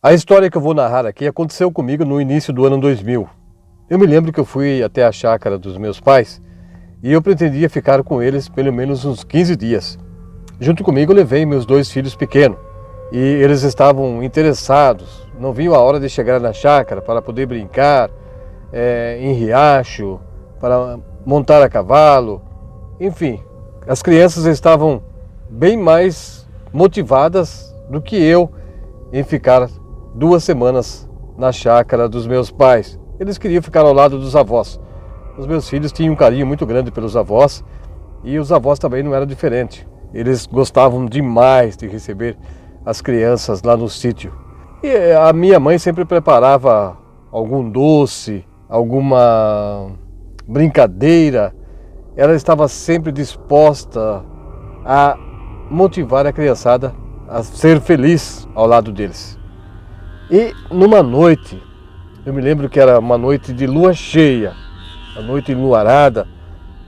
A história que eu vou narrar aqui aconteceu comigo no início do ano 2000. Eu me lembro que eu fui até a chácara dos meus pais e eu pretendia ficar com eles pelo menos uns 15 dias. Junto comigo eu levei meus 2 filhos pequenos e eles estavam interessados, não viam a hora de chegar na chácara para poder brincar em riacho, para montar a cavalo, enfim. As crianças estavam bem mais motivadas do que eu em ficar 2 semanas na chácara dos meus pais. Eles queriam ficar ao lado dos avós. Os meus filhos tinham um carinho muito grande pelos avós e os avós também não eram diferentes. Eles gostavam demais de receber as crianças lá no sítio. E a minha mãe sempre preparava algum doce, alguma brincadeira. Ela estava sempre disposta a motivar a criançada a ser feliz ao lado deles. E numa noite, eu me lembro que era uma noite de lua cheia, a noite enluarada,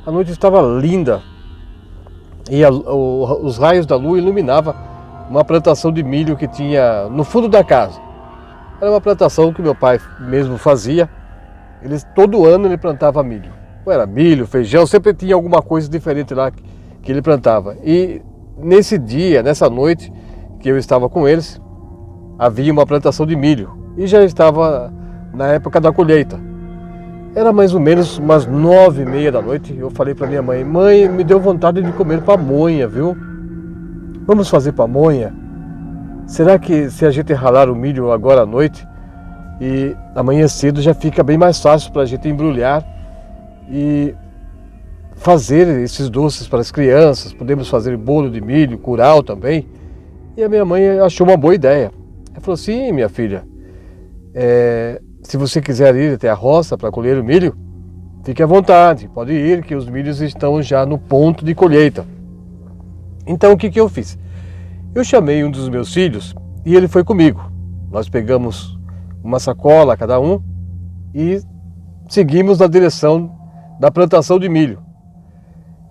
a noite estava linda e os raios da lua iluminavam uma plantação de milho que tinha no fundo da casa. Era uma plantação que meu pai mesmo fazia, todo ano ele plantava milho. Ou era milho, feijão, sempre tinha alguma coisa diferente lá que ele plantava. E nesse dia, nessa noite que eu estava com eles, havia uma plantação de milho e já estava na época da colheita. Era mais ou menos umas 9h30 da noite. Eu falei para minha mãe: mãe, me deu vontade de comer pamonha, viu? Vamos fazer pamonha? Será que se a gente ralar o milho agora à noite e amanhã cedo já fica bem mais fácil para a gente embrulhar e fazer esses doces para as crianças? Podemos fazer bolo de milho, curau também. E a minha mãe achou uma boa ideia. Ela falou: sim, minha filha, se você quiser ir até a roça para colher o milho, fique à vontade, pode ir, que os milhos estão já no ponto de colheita. Então o que eu fiz? Eu chamei um dos meus filhos e ele foi comigo. Nós pegamos uma sacola cada um e seguimos na direção da plantação de milho.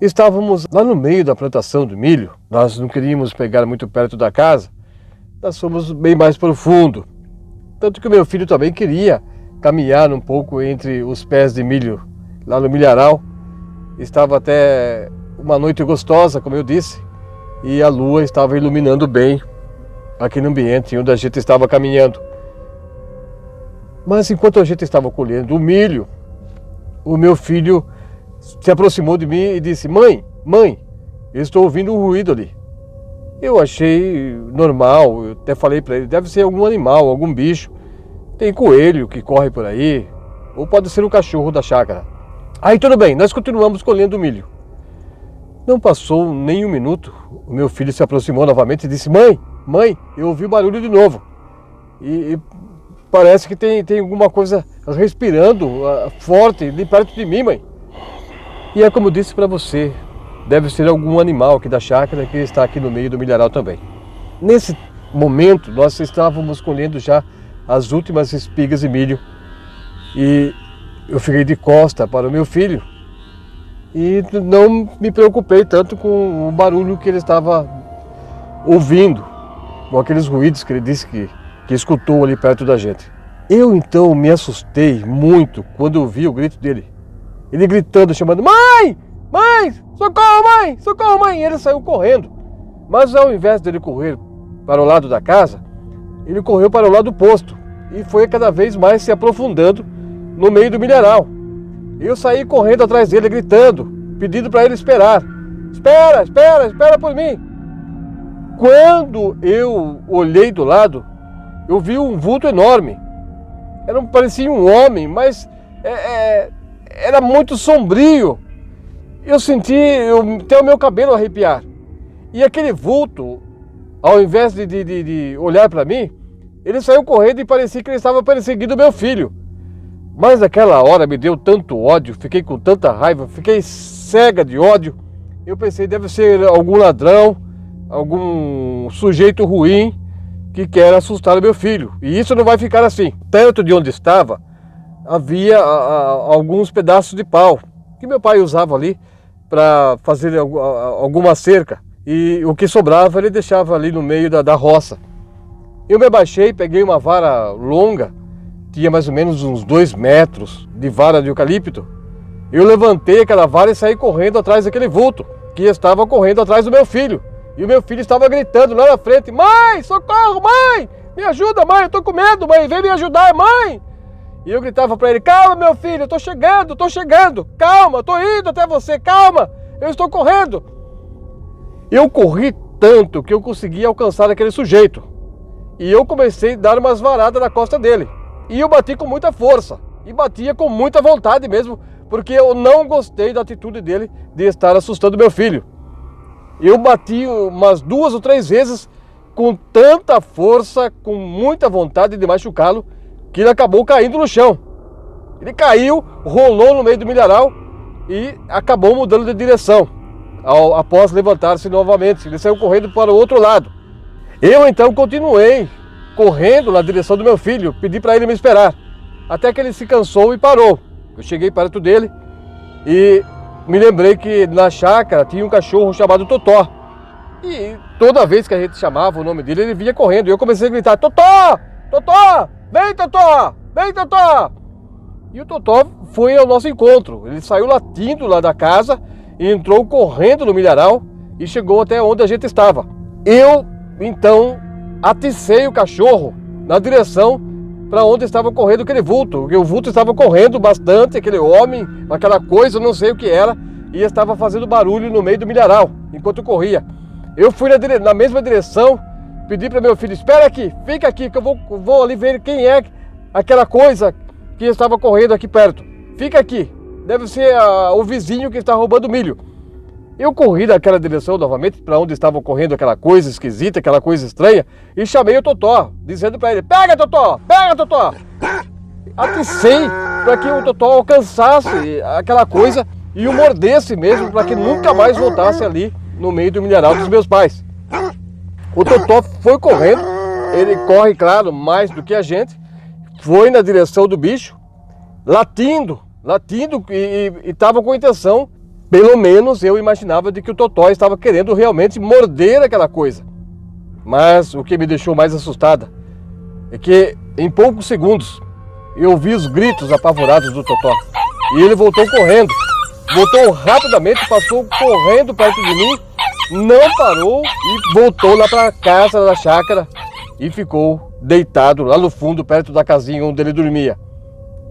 Estávamos lá no meio da plantação de milho, nós não queríamos pegar muito perto da casa, nós fomos bem mais profundo. Tanto que o meu filho também queria caminhar um pouco entre os pés de milho, lá no milharal. Estava até uma noite gostosa, como eu disse, e a lua estava iluminando bem aquele ambiente onde a gente estava caminhando. Mas enquanto a gente estava colhendo o milho, o meu filho se aproximou de mim e disse: mãe, eu estou ouvindo um ruído ali. Eu achei normal, eu até falei para ele: deve ser algum animal, algum bicho. Tem coelho que corre por aí, ou pode ser um cachorro da chácara. Aí tudo bem, nós continuamos colhendo o milho. Não passou nem 1 minuto, o meu filho se aproximou novamente e disse: mãe, eu ouvi o barulho de novo. E parece que tem alguma coisa respirando forte ali perto de mim, mãe. E é como eu disse para você, deve ser algum animal aqui da chácara que está aqui no meio do milharal também. Nesse momento, nós estávamos colhendo já as últimas espigas de milho e eu fiquei de costa para o meu filho e não me preocupei tanto com o barulho que ele estava ouvindo, com aqueles ruídos que ele disse que escutou ali perto da gente. Eu então me assustei muito quando eu vi o grito dele. Ele gritando, chamando: mãe, socorro, mãe. E ele saiu correndo. Mas ao invés dele correr para o lado da casa, ele correu para o lado oposto e foi cada vez mais se aprofundando no meio do milharal. Eu saí correndo atrás dele, gritando, pedindo para ele esperar. Espera por mim. Quando eu olhei do lado, eu vi um vulto enorme. Parecia um homem, mas era muito sombrio. Eu senti até o meu cabelo arrepiar. E aquele vulto, ao invés de olhar para mim, ele saiu correndo e parecia que ele estava perseguindo meu filho. Mas naquela hora me deu tanto ódio, fiquei com tanta raiva, fiquei cega de ódio. Eu pensei: deve ser algum ladrão, algum sujeito ruim que quer assustar o meu filho. E isso não vai ficar assim. Perto de onde estava, havia alguns pedaços de pau que meu pai usava ali para fazer alguma cerca. E o que sobrava ele deixava ali no meio da roça. Eu me abaixei, peguei uma vara longa, tinha mais ou menos uns 2 metros de vara de eucalipto. Eu levantei aquela vara e saí correndo atrás daquele vulto, que estava correndo atrás do meu filho. E o meu filho estava gritando lá na frente: mãe, socorro, mãe! Me ajuda, mãe, eu tô com medo, mãe, vem me ajudar, mãe! E eu gritava para ele: calma, meu filho, eu tô chegando, calma, tô indo até você, calma, eu estou correndo. Eu corri tanto que eu consegui alcançar aquele sujeito. E eu comecei a dar umas varadas na costa dele. E eu bati com muita força, e batia com muita vontade mesmo, porque eu não gostei da atitude dele de estar assustando meu filho. Eu bati umas 2 ou 3 vezes com tanta força, com muita vontade de machucá-lo, que ele acabou caindo no chão. Ele caiu, rolou no meio do milharal e acabou mudando de direção. Após levantar-se novamente, ele saiu correndo para o outro lado. Eu então continuei correndo na direção do meu filho, pedi para ele me esperar, até que ele se cansou e parou. Eu cheguei perto dele e me lembrei que na chácara tinha um cachorro chamado Totó. E toda vez que a gente chamava o nome dele, ele vinha correndo. E eu comecei a gritar: Totó! Totó! Vem, Totó! Vem, Totó! E o Totó foi ao nosso encontro. Ele saiu latindo lá da casa e entrou correndo no milharal e chegou até onde a gente estava. Eu, então, aticei o cachorro na direção para onde estava correndo aquele vulto. Porque o vulto estava correndo bastante, aquele homem, aquela coisa, não sei o que era, e estava fazendo barulho no meio do milharal, enquanto corria. Eu fui na mesma direção, pedi para meu filho: espera aqui, fica aqui, que eu vou ali ver quem é aquela coisa que estava correndo aqui perto. Fica aqui, deve ser o vizinho que está roubando milho. Eu corri naquela direção novamente, para onde estava correndo aquela coisa esquisita, aquela coisa estranha, e chamei o Totó, dizendo para ele: pega, Totó, pega, Totó. Aticei para que o Totó alcançasse aquela coisa e o mordesse mesmo, para que nunca mais voltasse ali no meio do milharal dos meus pais. O Totó foi correndo, ele corre, claro, mais do que a gente, foi na direção do bicho, latindo e estava com intenção, pelo menos eu imaginava, de que o Totó estava querendo realmente morder aquela coisa. Mas o que me deixou mais assustada é que em poucos segundos eu ouvi os gritos apavorados do Totó. E ele voltou correndo, voltou rapidamente, passou correndo perto de mim, não parou e voltou lá para a casa da chácara e ficou deitado lá no fundo, perto da casinha onde ele dormia.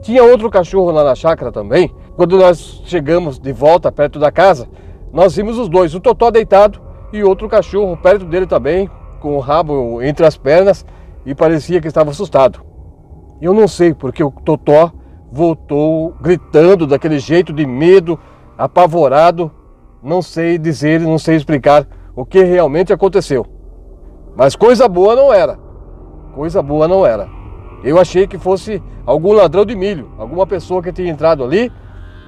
Tinha outro cachorro lá na chácara também. Quando nós chegamos de volta perto da casa, nós vimos os dois, o Totó deitado e outro cachorro perto dele também, com o rabo entre as pernas, e parecia que estava assustado. Eu não sei porque o Totó voltou gritando daquele jeito, de medo, apavorado. Não sei dizer, não sei explicar o que realmente aconteceu. Mas coisa boa não era. Coisa boa não era. Eu achei que fosse algum ladrão de milho, alguma pessoa que tinha entrado ali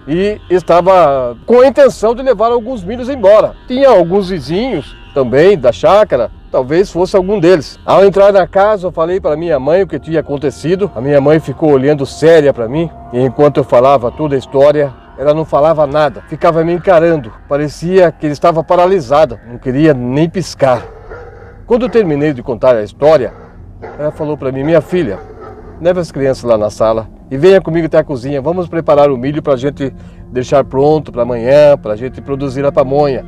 e estava com a intenção de levar alguns milhos embora. Tinha alguns vizinhos também da chácara, talvez fosse algum deles. Ao entrar na casa, eu falei para minha mãe o que tinha acontecido. A minha mãe ficou olhando séria para mim, e enquanto eu falava toda a história, ela não falava nada, ficava me encarando. Parecia que ele estava paralisada, não queria nem piscar. Quando eu terminei de contar a história, ela falou para mim: minha filha, leve as crianças lá na sala e venha comigo até a cozinha. Vamos preparar o milho para a gente deixar pronto para amanhã, para a gente produzir a pamonha.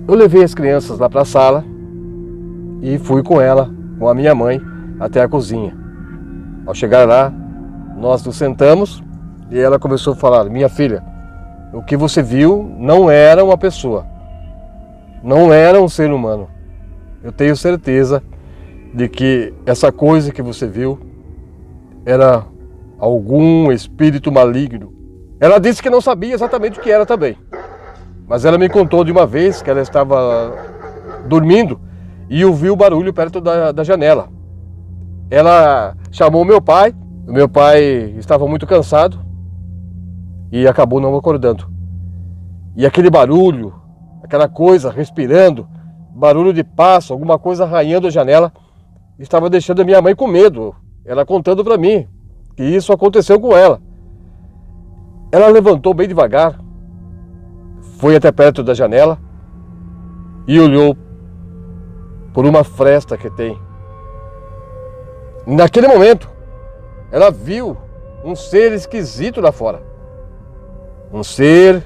Eu levei as crianças lá para a sala e fui com ela, com a minha mãe, até a cozinha. Ao chegar lá, nós nos sentamos e ela começou a falar: minha filha, o que você viu não era uma pessoa, não era um ser humano. Eu tenho certeza de que essa coisa que você viu era algum espírito maligno. Ela disse que não sabia exatamente o que era também, mas ela me contou de uma vez que ela estava dormindo e ouviu o barulho perto da janela. Ela chamou o meu pai estava muito cansado e acabou não acordando. E aquele barulho, aquela coisa respirando, barulho de passo, alguma coisa arranhando a janela, estava deixando a minha mãe com medo. Ela contando para mim que isso aconteceu com ela. Ela levantou bem devagar, foi até perto da janela e olhou por uma fresta que tem Naquele momento, ela viu um ser esquisito lá fora. Um ser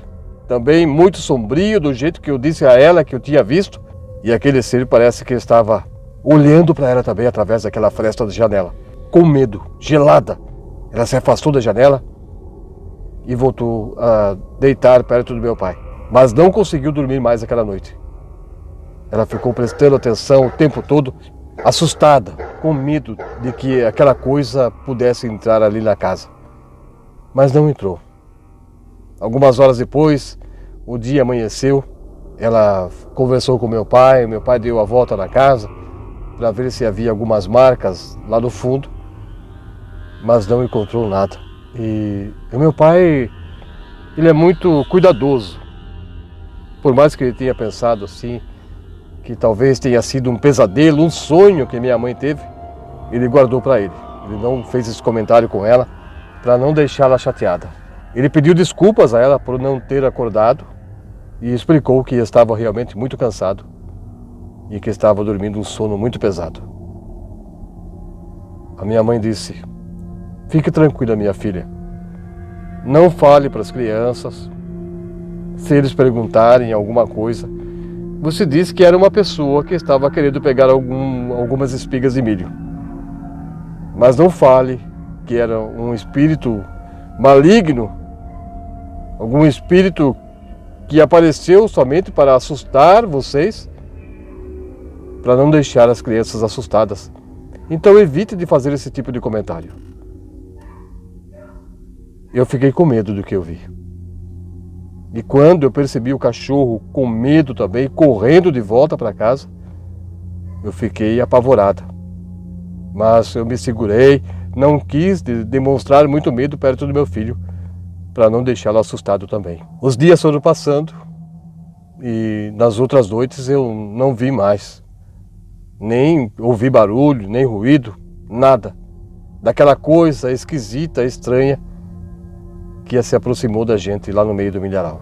também muito sombrio, do jeito que eu disse a ela que eu tinha visto. E aquele ser parece que estava olhando para ela também através daquela fresta da janela. Com medo, gelada. Ela se afastou da janela e voltou a deitar perto do meu pai. Mas não conseguiu dormir mais aquela noite. Ela ficou prestando atenção o tempo todo, assustada, com medo de que aquela coisa pudesse entrar ali na casa. Mas não entrou. Algumas horas depois, o dia amanheceu, ela conversou com meu pai deu a volta na casa para ver se havia algumas marcas lá no fundo, mas não encontrou nada. E o meu pai, ele é muito cuidadoso. Por mais que ele tenha pensado assim, que talvez tenha sido um pesadelo, um sonho que minha mãe teve, ele guardou para ele. Ele não fez esse comentário com ela para não deixá-la chateada. Ele pediu desculpas a ela por não ter acordado e explicou que estava realmente muito cansado e que estava dormindo um sono muito pesado. A minha mãe disse: fique tranquila, minha filha. Não fale para as crianças. Se eles perguntarem alguma coisa, você disse que era uma pessoa que estava querendo pegar algumas espigas de milho. Mas não fale que era um espírito maligno, algum espírito que apareceu somente para assustar vocês, para não deixar as crianças assustadas. Então evite de fazer esse tipo de comentário. Eu fiquei com medo do que eu vi. E quando eu percebi o cachorro com medo também, correndo de volta para casa, eu fiquei apavorada. Mas eu me segurei, não quis demonstrar muito medo perto do meu filho, para não deixá-lo assustado também. Os dias foram passando e nas outras noites eu não vi mais. Nem ouvi barulho, nem ruído, nada. Daquela coisa esquisita, estranha, que se aproximou da gente lá no meio do milharal.